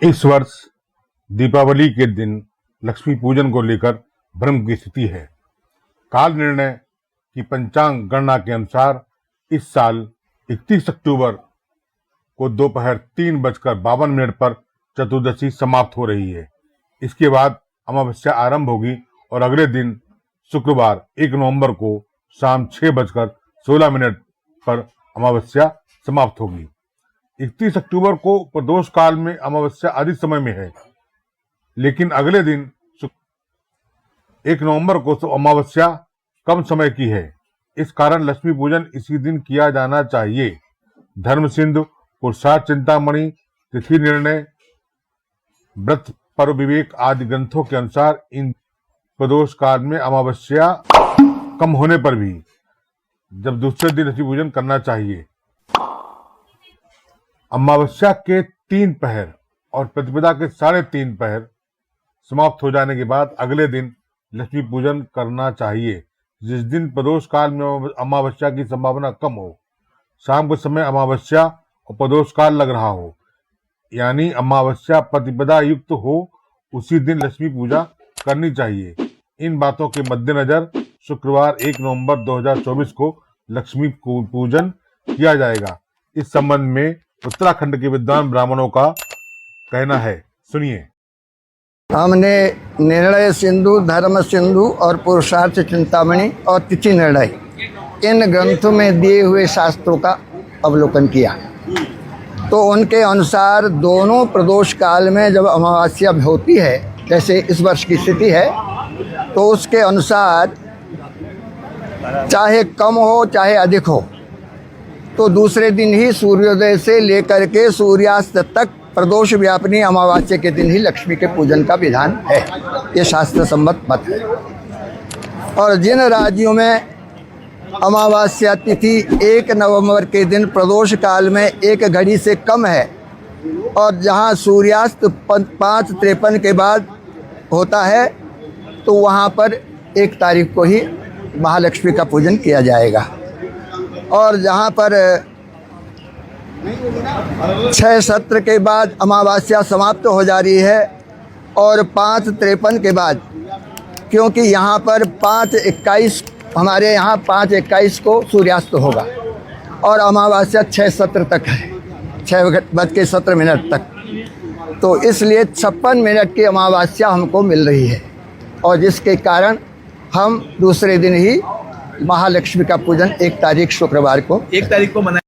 इस वर्ष दीपावली के दिन लक्ष्मी पूजन को लेकर भ्रम की स्थिति है। काल निर्णय की पंचांग गणना के अनुसार इस साल 31 अक्टूबर को दोपहर 3:52 पर चतुर्दशी समाप्त हो रही है। इसके बाद अमावस्या आरंभ होगी और अगले दिन शुक्रवार 1 नवंबर को शाम 6:16 पर अमावस्या समाप्त होगी। 31 अक्टूबर को प्रदोष काल में अमावस्या अधिक समय में है, लेकिन अगले दिन 1 नवंबर को अमावस्या कम समय की है। इस कारण लक्ष्मी पूजन इसी दिन किया जाना चाहिए। धर्म सिंधु, पुरुषार्थ चिंतामणि, तिथि निर्णय, व्रत पर्व विवेक आदि ग्रंथों के अनुसार इन प्रदोष काल में अमावस्या कम होने पर भी जब दूसरे दिन लक्ष्मी पूजन करना चाहिए। अमावस्या के 3 पहर और प्रतिपदा के 3.5 पहर समाप्त हो जाने के बाद अगले दिन लक्ष्मी पूजन करना चाहिए, जिस दिन प्रदोष काल में अमावस्या की संभावना कम हो, शाम के समय अमावस्या और प्रदोष काल लग रहा हो, यानी अमावस्या प्रतिपदा युक्त हो, उसी दिन लक्ष्मी पूजा करनी चाहिए। इन बातों के मद्देनजर शुक्रवार 1 नवंबर 2024 को लक्ष्मी पूजन किया जाएगा। इस संबंध में उत्तराखंड के विद्वान ब्राह्मणों का कहना है, सुनिए। हमने निर्णय सिंधु, धर्म सिंधु और पुरुषार्थ चिंतामणि और तिथि निर्णय इन ग्रंथों में दिए हुए शास्त्रों का अवलोकन किया, तो उनके अनुसार दोनों प्रदोष काल में जब अमावस्या होती है, जैसे इस वर्ष की स्थिति है, तो उसके अनुसार चाहे कम हो चाहे अधिक हो, तो दूसरे दिन ही सूर्योदय से लेकर के सूर्यास्त तक प्रदोष व्यापिनी अमावस्या के दिन ही लक्ष्मी के पूजन का विधान है। ये शास्त्र सम्मत मत है। और जिन राज्यों में अमावस्या तिथि 1 नवंबर के दिन प्रदोष काल में 1 घड़ी से कम है और जहां सूर्यास्त 5:53 के बाद होता है, तो वहां पर 1 तारीख को ही महालक्ष्मी का पूजन किया जाएगा। और जहाँ पर 6 सत्र के बाद अमावस्या समाप्त हो जा रही है और 5:53 के बाद, क्योंकि यहाँ पर 5:21 हमारे यहाँ 5:21 को सूर्यास्त होगा और अमावस्या 6 सत्र तक है, 6:17 तक, तो इसलिए 56 मिनट की अमावस्या हमको मिल रही है और जिसके कारण हम दूसरे दिन ही महालक्ष्मी का पूजन 1 तारीख शुक्रवार को मनाएं।